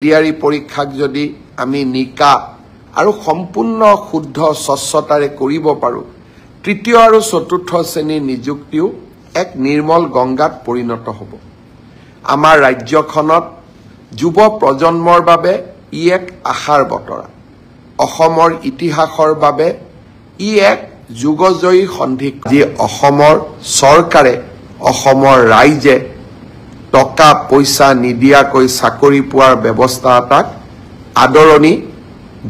ডিআৰই পৰীক্ষাক যদি আমি নিকা আৰু সম্পূৰ্ণ শুদ্ধ স্বচ্ছতাৰে কৰিব পাৰো তৃতীয় আৰু চতুৰ্থ শ্ৰেণীৰ নিযুক্তিও এক নিৰ্মল গংগাত পৰিণত হ'ব আমাৰ ৰাজ্যখনত যুৱ প্ৰজন্মৰ বাবে ই এক আশাৰ বতৰা অসমৰ ইতিহাসৰ বাবে ই এক যুগজয়ী সন্ধিক্ষণ যি অসমৰ চৰকাৰে অসমৰ ৰাইজে টকা পইচা নিদিয়াকৈ চাকৰি পোৱাৰ ব্যৱস্থা এটাক আদৰণি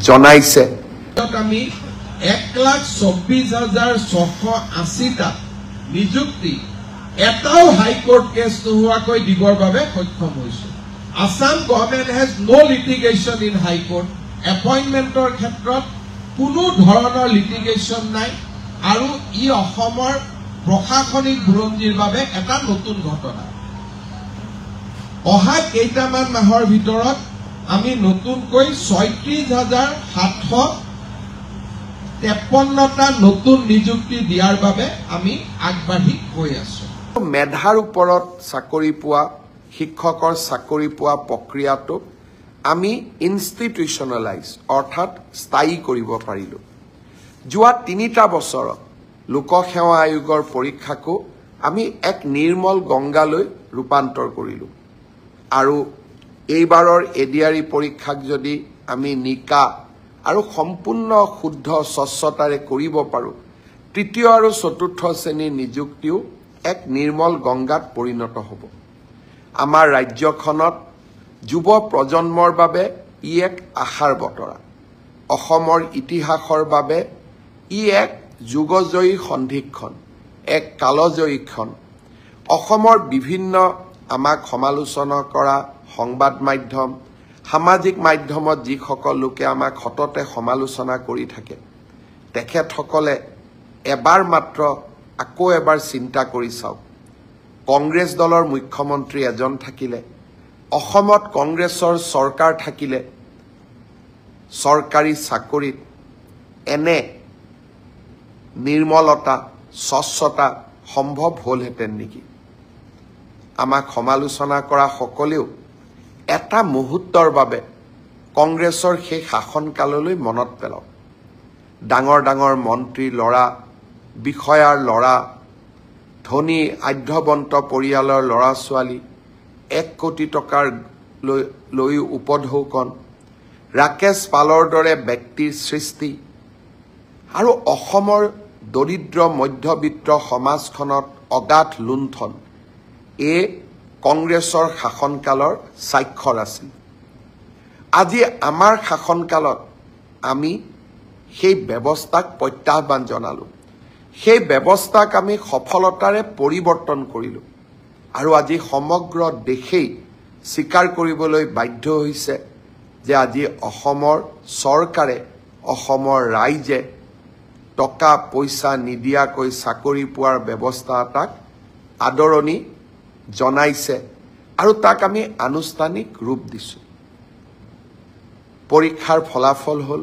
জনাইছে আমি 1,24,680টা নিযুক্তি এটাও হাইকোৰ্ট কেছ নোহোৱাকৈ দিবৰ বাবে সক্ষম হৈছে Assam government has no litigation in high court appointmentor ক্ষেত্ৰত কোনো ধৰণৰ litigation নাই আৰু ই অসমৰ প্ৰশাসনিক বুৰঞ্জীৰ বাবে এটা নতুন ঘটনা অহা কেইটামান মাহৰ ভিতৰত আমি নতুনকৈ 36,753টা নতুন নিযুক্তি দিয়াৰ বাবে আমি আগবাঢ়ি গৈ আছো মেধাৰ ওপৰত চাকৰি পোৱা শিক্ষকৰ চাকৰি পোৱা প্ৰক্ৰিয়াটো আমি ইনষ্টিটিউচনেলাইজ অৰ্থাৎ স্থায়ী কৰিব পাৰিলো যোৱা 3টা বছৰত লোকসেৱা আয়োগৰ পৰীক্ষাকো আমি এক নিৰ্মল গংগালৈ ৰূপান্তৰ কৰিলো আৰু এইবাৰৰ এডিআৰই পৰীক্ষাক যদি আমি নিকা আৰু সম্পূৰ্ণ শুদ্ধ স্বচ্ছতাৰে কৰিব পাৰো তৃতীয় আৰু চতুৰ্থ শ্ৰেণীৰ নিযুক্তিও এক নিৰ্মল গংগাত পৰিণত হ'ব আমাৰ ৰাজ্যখনত যুৱ প্ৰজন্মৰ বাবে ই এক আশাৰ বতৰা অসমৰ ইতিহাসৰ বাবে ই এক যুগজয়ী সন্ধিক্ষণ এক কালজয়ীক্ষণ অসমৰ বিভিন্ন আমাক সমালোচনা কৰা সংবাদ মাধ্যম সামাজিক মাধ্যমত যিসকল লোকে আমাক হততে সমালোচনা কৰি থাকে তেখেতসকলে এবাৰ মাত্ৰ আকৌ এবাৰ চিন্তা কৰি চাওক কংগ্ৰেছ দলৰ মুখ্যমন্ত্ৰী এজন থাকিলে অসমত কংগ্ৰেছৰ চৰকাৰ থাকিলে চৰকাৰী চাকৰিত এনে নিৰ্মলতা স্বচ্ছতা সম্ভৱ হ'লহেঁতেন নেকি আমাক সমালোচনা কৰা সকলেও এটা মুহূৰ্তৰ বাবে কংগ্ৰেছৰ সেই শাসনকাললৈ মনত পেলাওক ডাঙৰ ডাঙৰ মন্ত্ৰীৰ ল'ৰা বিষয়াৰ ল'ৰা ধনী আধ্যবন্ত পৰিয়ালৰ ল'ৰা ছোৱালী 1 কোটি টকাৰ লৈ উপঢৌকন ৰাকেশ পালৰ দৰে ব্যক্তিৰ সৃষ্টি আৰু অসমৰ দৰিদ্ৰ মধ্যবিত্ত সমাজখনত অগাধ লুণ্ঠন এ কংগ্ৰেছৰ শাসনকালৰ স্বাক্ষৰ আছিল আজি আমাৰ শাসনকালত আমি সেই ব্যৱস্থাক প্ৰত্যাহ্বান জনালো সেই ব্যৱস্থাক আমি সফলতাৰে পৰিৱৰ্তন কৰিলো আৰু আজি সমগ্ৰ দেশেই স্বীকাৰ কৰিবলৈ বাধ্য হৈছে যে আজি অসমৰ চৰকাৰে অসমৰ ৰাইজে টকা পইচা নিদিয়াকৈ চাকৰি পোৱাৰ ব্যৱস্থা এটাক আদৰণি জনাইছে আৰু তাক আমি আনুষ্ঠানিক ৰূপ দিছো পৰীক্ষাৰ ফলাফল হল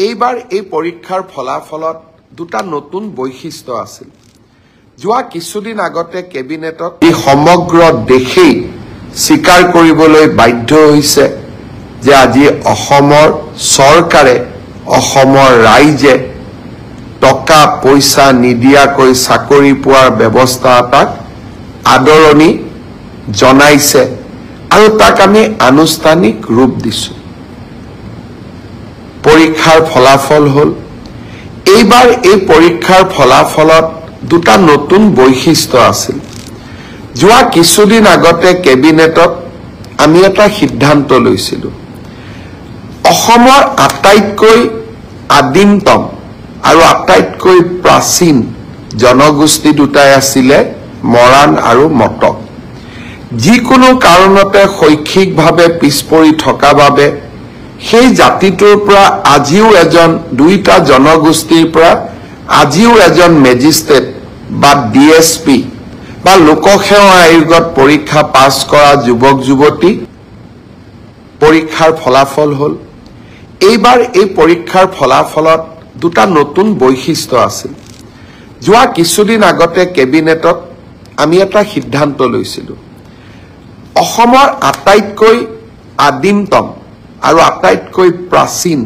এইবাৰ এই পৰীক্ষাৰ ফলাফলত দুটা নতুন বৈশিষ্ট্য আছিল যোৱা কিছুদিন আগতে কেবিনেটত এই সমগ্ৰ দেশেই স্বীকাৰ কৰিবলৈ বাধ্য হৈছে যে আজি অসমৰ চৰকাৰে অসমৰ ৰাইজে টকা পইচা নিদিয়াকৈ চাকৰি পোৱাৰ ব্যৱস্থা এটাক আদৰণি জনাইছে আৰু তাক আমি আনুষ্ঠানিক ৰূপ দিছো পৰীক্ষাৰ ফলাফল হল এইবাৰ এই পৰীক্ষাৰ ফলাফলত দুটা নতুন বৈশিষ্ট্য আছিল যোৱা কিছুদিন আগতে কেবিনেটত আমি এটা সিদ্ধান্ত লৈছিলো অসমৰ আটাইতকৈ আদিমতম আৰু আটাইতকৈ প্ৰাচীন জনগোষ্ঠী দুটাই আছিলে মৰাণ আৰু মটক যিকোনো কাৰণতে শৈক্ষিকভাৱে পিছপৰি থকা বাবে সেই জাতিটোৰ পৰা আজিও এজন দুইটা জনগোষ্ঠীৰ পৰা আজিও এজন মেজিষ্ট্ৰেট বা ডিএছপি বা লোকসেৱা আয়োগত পৰীক্ষা পাছ কৰা যুৱক যুৱতী পৰীক্ষাৰ ফলাফল হল এইবাৰ এই পৰীক্ষাৰ ফলাফলত দুটা নতুন বৈশিষ্ট্য আছিল যোৱা কিছুদিন আগতে কেবিনেটত আমি এটা সিদ্ধান্ত লৈছিলো অসমৰ আটাইতকৈ আদিমতম আৰু আটাইতকৈ প্ৰাচীন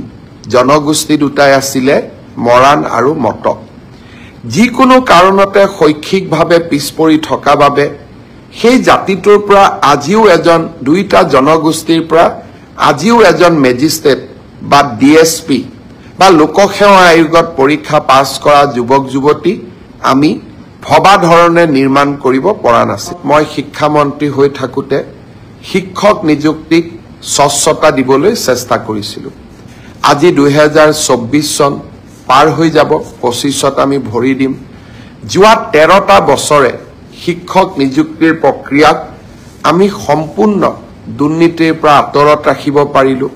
জনগোষ্ঠী দুটাই আছিলে মৰাণ আৰু মটক। যিকোনো কাৰণতে শৈক্ষিকভাৱে পিছ পৰি থকা বাবে সেই জাতিটোৰ পৰা আজিও দুইটা জনগোষ্ঠীৰ পৰা আজিও এজন মেজিষ্ট্ৰেট বা DSP বা লোকসেৱা আয়োগত পৰীক্ষা পাছ কৰা যুৱক যুৱতী আমি ভবা ধৰণে নিৰ্মাণ কৰিব পৰা নাছিল। মই শিক্ষামন্ত্ৰী হৈ থাকোঁতে শিক্ষক নিযুক্তিক স্বচ্ছতা দিবলৈ চেষ্টা কৰিছিলোঁ। আজি 2024 চন পাৰ হৈ যাব, 25ত আমি ভৰি দিম। যোৱা 13টা বছৰে শিক্ষক নিযুক্তিৰ প্ৰক্ৰিয়াক আমি সম্পূৰ্ণ দুৰ্নীতিৰ পৰা আঁতৰত ৰাখিব পাৰিলোঁ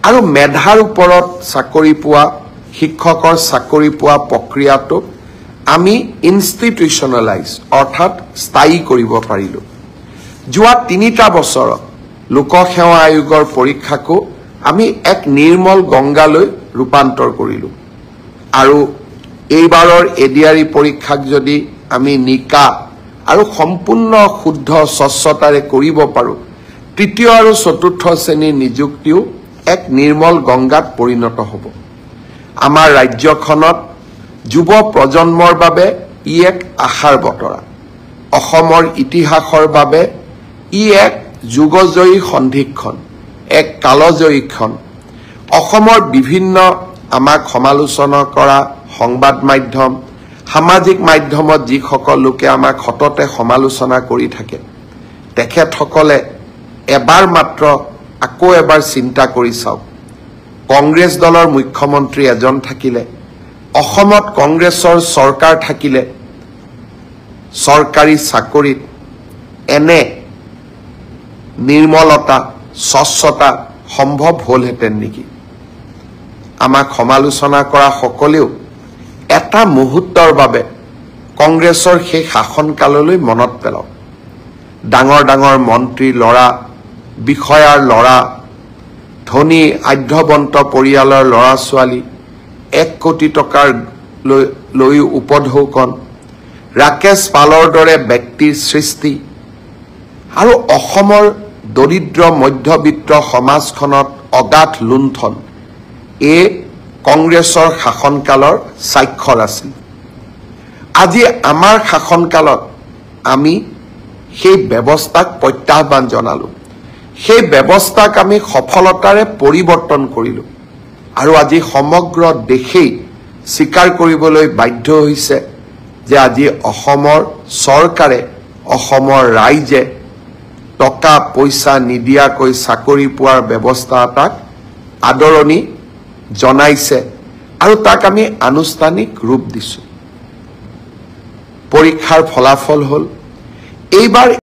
আৰু মেধাৰ ওপৰত চাকৰি পোৱা, শিক্ষকৰ চাকৰি পোৱা প্ৰক্ৰিয়াটোক আমি ইনষ্টিটিউচনেলাইজ অৰ্থাৎ স্থায়ী কৰিব পাৰিলোঁ। যোৱা 3টা বছৰত লোকসেৱা আয়োগৰ পৰীক্ষাকো আমি এক নিৰ্মল গংগালৈ ৰূপান্তৰ কৰিলোঁ আৰু এইবাৰৰ এডিআৰই পৰীক্ষাক যদি আমি নিকা আৰু সম্পূৰ্ণ শুদ্ধ স্বচ্ছতাৰে কৰিব পাৰোঁ, তৃতীয় আৰু চতুৰ্থ শ্ৰেণীৰ নিযুক্তিও এক নিৰ্মল গংগাত পৰিণত হ'ব। আমাৰ ৰাজ্যখনত যুৱ প্ৰজন্মৰ বাবে ই এক আশাৰ বতৰা। অসমৰ ইতিহাসৰ বাবে ই এক যুগজয়ী সন্ধিক্ষণ, এক কালজয়ী ক্ষণ। অসমৰ বিভিন্ন আমাক সমালোচনা কৰা সংবাদ মাধ্যম, সামাজিক মাধ্যমত যিসকল লোকে আমাক সততে সমালোচনা কৰি থাকে, তেখেতসকলে এবাৰ মাত্ৰ আকৌ এবাৰ চিন্তা কৰি চাওক। কংগ্ৰেছ দলৰ মুখ্যমন্ত্ৰী এজন থাকিলে, অসমত কংগ্ৰেছৰ চৰকাৰ থাকিলে, চৰকাৰী চাকৰিত এনে নিৰ্মলতা স্বচ্ছতা সম্ভৱ হ'লহেঁতেন নেকি? আমাক সমালোচনা কৰা সকলেও এটা মুহূৰ্তৰ বাবে কংগ্ৰেছৰ সেই শাসনকাললৈ মনত পেলাওক। ডাঙৰ ডাঙৰ মন্ত্ৰীৰ ল'ৰা, বিষয়াৰ ল'ৰা, ধনী আধ্যবন্ত পৰিয়ালৰ ল'ৰা ছোৱালী, 1 কোটি টকাৰ লৈ উপঢৌকন, ৰাকেশ পালৰ দৰে ব্যক্তিৰ সৃষ্টি আৰু অসমৰ দৰিদ্ৰ মধ্যবিত্ত সমাজখনত অগাধ লুণ্ঠন, এই কংগ্ৰেছৰ শাসনকালৰ স্বাক্ষৰ আছিল। আজি আমাৰ শাসনকালত আমি সেই ব্যৱস্থাক প্ৰত্যাহ্বান জনালোঁ, সেই ব্যৱস্থাক আমি সফলতাৰে পৰিৱৰ্তন কৰিলোঁ আৰু আজি সমগ্ৰ দেশেই স্বীকাৰ কৰিবলৈ বাধ্য হৈছে যে আজি অসমৰ চৰকাৰে, অসমৰ ৰাইজে টকা পইচা নিদিয়াকৈ চাকৰি পোৱাৰ ব্যৱস্থা এটাক আদৰণি জনাইছে আৰু তাক আমি আনুষ্ঠানিক ৰূপ দিছোঁ। পৰীক্ষাৰ ফলাফল হ'ল এইবাৰ